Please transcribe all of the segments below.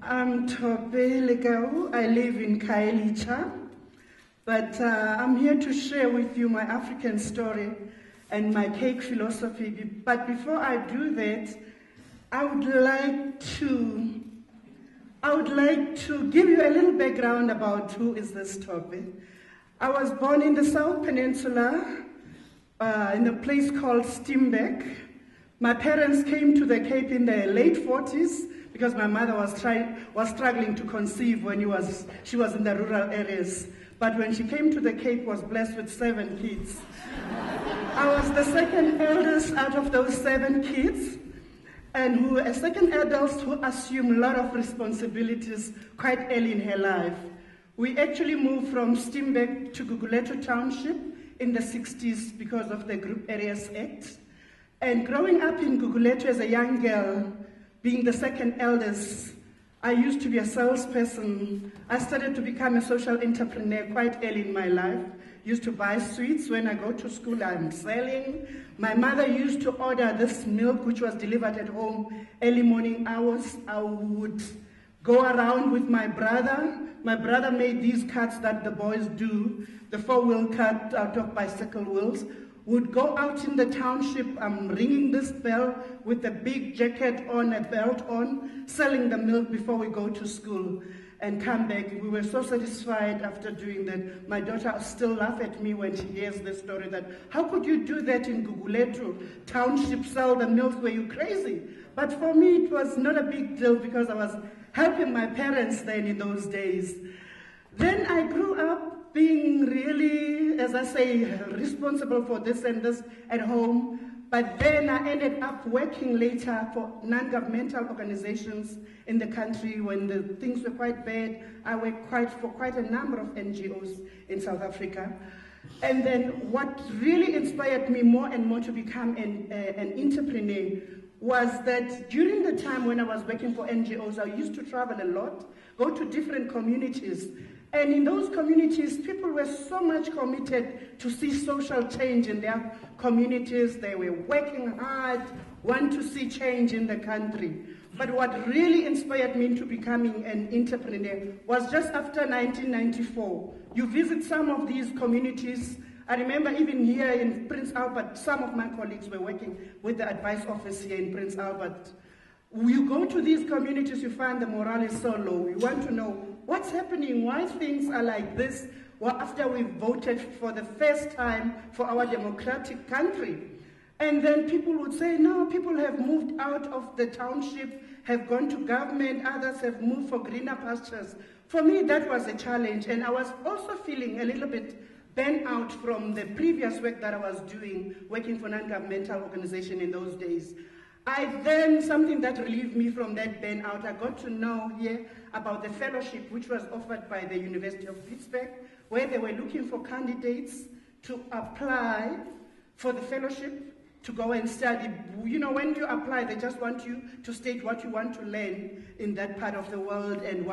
I'm Thope Lekau. I live in Khayelitsha, but I'm here to share with you my African story and my cake philosophy. But before I do that, I would like to give you a little background about who is this Thope. I was born in the South Peninsula, in a place called Steambeck. My parents came to the Cape in the late 40s because my mother was struggling to conceive when she was in the rural areas. But when she came to the Cape, was blessed with 7 kids. I was the second eldest out of those 7 kids, and a second eldest who assumed a lot of responsibilities quite early in her life. We actually moved from Steambeck to Gugulethu Township in the 60s because of the Group Areas Act. And growing up in Gugulethu as a young girl, being the second eldest, I used to be a salesperson. I started to become a social entrepreneur quite early in my life. Used to buy sweets when I go to school, I'm selling. My mother used to order this milk which was delivered at home early morning hours. I would go around with my brother. My brother made these carts that the boys do, the 4-wheel cart out of bicycle wheels. Would go out in the township, I'm ringing this bell with a big jacket on, a belt on, selling the milk before we go to school and come back. We were so satisfied after doing that. My daughter still laughs at me when she hears the story that, how could you do that in Gugulethu Township, sell the milk, were you crazy? But for me it was not a big deal because I was helping my parents then in those days. Then I grew up being really, as I say, responsible for this and this at home. But then I ended up working later for non-governmental organizations in the country when the things were quite bad. I worked for quite a number of NGOs in South Africa. And then what really inspired me more and more to become an entrepreneur was that during the time when I was working for NGOs, I used to travel a lot, go to different communities. And in those communities, people were so much committed to see social change in their communities. They were working hard, want to see change in the country. But what really inspired me into becoming an entrepreneur was just after 1994. You visit some of these communities. I remember even here in Prince Albert, some of my colleagues were working with the advice office here in Prince Albert. You go to these communities, you find the morale is so low. You want to know what's happening, why things are like this, well, after we voted for the first time for our democratic country. And then people would say, no, people have moved out of the township, have gone to government, others have moved for greener pastures. For me, that was a challenge, and I was also feeling a little bit burnt out from the previous work that I was doing, working for non-governmental organization in those days. Something that relieved me from that burnout, I got to know here about the fellowship which was offered by the University of Pittsburgh, where they were looking for candidates to apply for the fellowship to go and study. You know, when you apply, they just want you to state what you want to learn in that part of the world and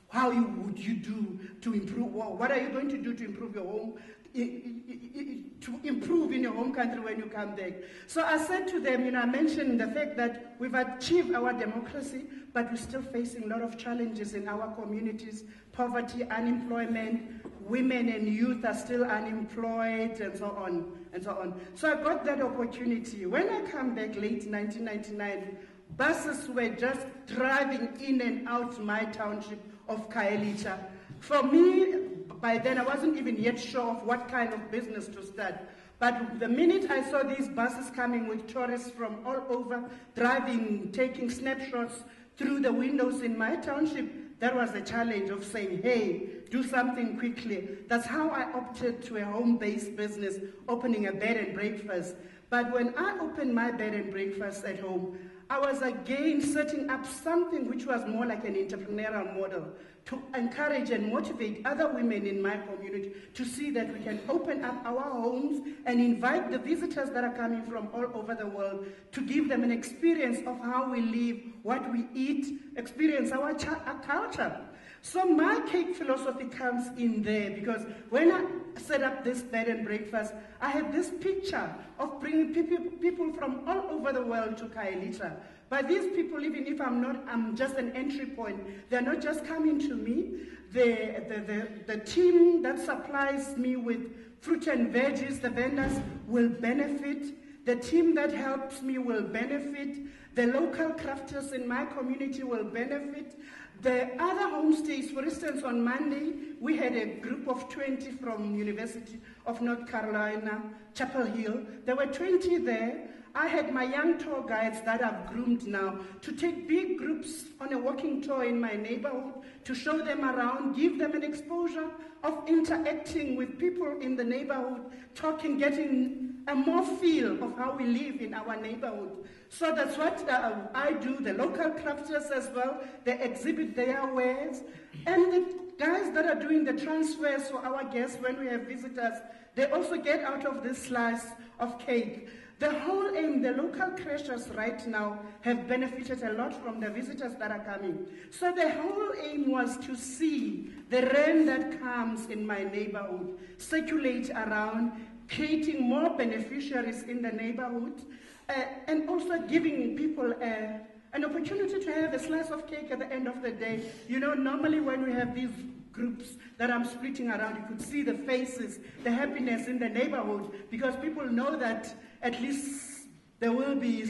how would you do to improve, what are you going to do to improve your home, to improve in your home country when you come back. So I said to them, I mentioned the fact that we've achieved our democracy, but we're still facing a lot of challenges in our communities, poverty, unemployment, women and youth are still unemployed, and so on, and so on. So I got that opportunity. When I come back late 1999, buses were just driving in and out my township of Khayelitsha. For me, by then I wasn't even yet sure of what kind of business to start. But the minute I saw these buses coming with tourists from all over, driving, taking snapshots through the windows in my township, that was a challenge of saying, hey, do something quickly. That's how I opted to a home-based business, opening a bed and breakfast. But when I opened my bed and breakfast at home, I was again setting up something which was more like an entrepreneurial model to encourage and motivate other women in my community to see that we can open up our homes and invite the visitors that are coming from all over the world to give them an experience of how we live, what we eat, experience our culture. So my cake philosophy comes in there because when I set up this bed and breakfast, I had this picture of bringing people from all over the world to Khayelitsha But these people, even if I'm just an entry point, they're not just coming to me. The team that supplies me with fruit and veggies, the vendors will benefit. The team that helps me will benefit. The local crafters in my community will benefit. The other homestays, for instance, on Monday, we had a group of 20 from University of North Carolina, Chapel Hill. There were 20 there. I had my young tour guides that I've groomed now to take big groups on a walking tour in my neighborhood, to show them around, give them an exposure of interacting with people in the neighborhood, talking, getting a more feel of how we live in our neighborhood. So that's what I do. The local crafters as well, they exhibit their wares. And the guys that are doing the transfers for our guests when we have visitors, they also get out of this slice of cake. The whole aim, the local creatures right now have benefited a lot from the visitors that are coming. So the whole aim was to see the rain that comes in my neighborhood circulate around, creating more beneficiaries in the neighborhood, and also giving people an opportunity to have a slice of cake at the end of the day. You know, normally when we have these groups that I'm splitting around, you could see the faces, the happiness in the neighborhood, because people know that at least there will be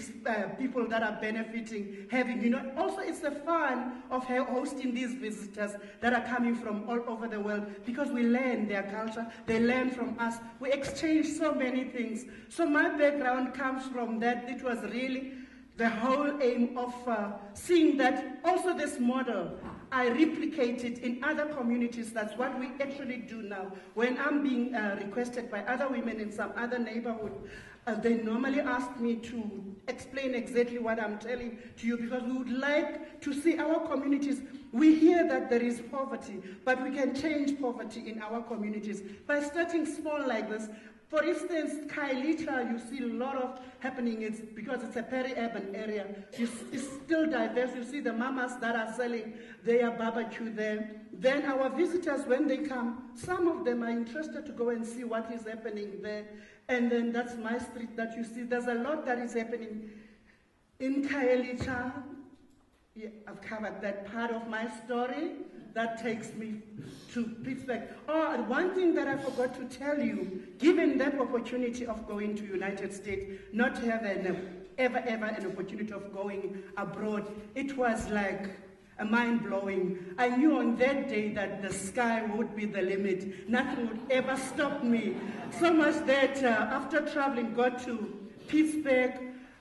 people that are benefiting, having, you know. Also, it's the fun of hosting these visitors that are coming from all over the world, because we learn their culture, they learn from us, we exchange so many things. So my background comes from that. It was really the whole aim of seeing that also this model, I replicate it in other communities. That's what we actually do now. When I'm being requested by other women in some other neighborhood, they normally ask me to explain exactly what I'm telling to you, because we would like to see our communities. We hear that there is poverty, but we can change poverty in our communities by starting small like this. For instance, Kailita, you see a lot of happening. It's because it's a peri-urban area. It's still diverse. You see the mamas that are selling their barbecue there. Then our visitors, when they come, some of them are interested to go and see what is happening there. And then that's my street that you see. There's a lot that is happening in Kailita. Yeah, I've covered that part of my story. That takes me to Pittsburgh. Oh, one thing that I forgot to tell you, given that opportunity of going to United States, not having ever an opportunity of going abroad, it was like a mind-blowing. I knew on that day that the sky would be the limit. Nothing would ever stop me. So much that after traveling, got to Pittsburgh,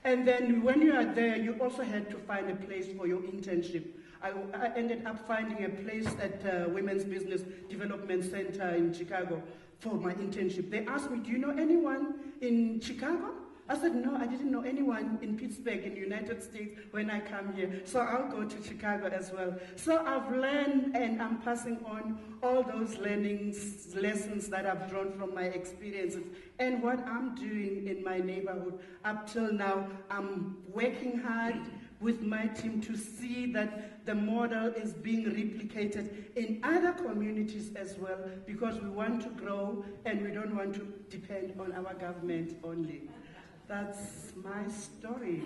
and then when you are there, you also had to find a place for your internship. I ended up finding a place at Women's Business Development Center in Chicago for my internship. They asked me, do you know anyone in Chicago? I said, no, I didn't know anyone in Pittsburgh in the United States when I come here. So I'll go to Chicago as well. So I've learned, and I'm passing on all those lessons that I've drawn from my experiences. And what I'm doing in my neighborhood up till now, I'm working hard with my team to see that the model is being replicated in other communities as well, because we want to grow and we don't want to depend on our government only. That's my story.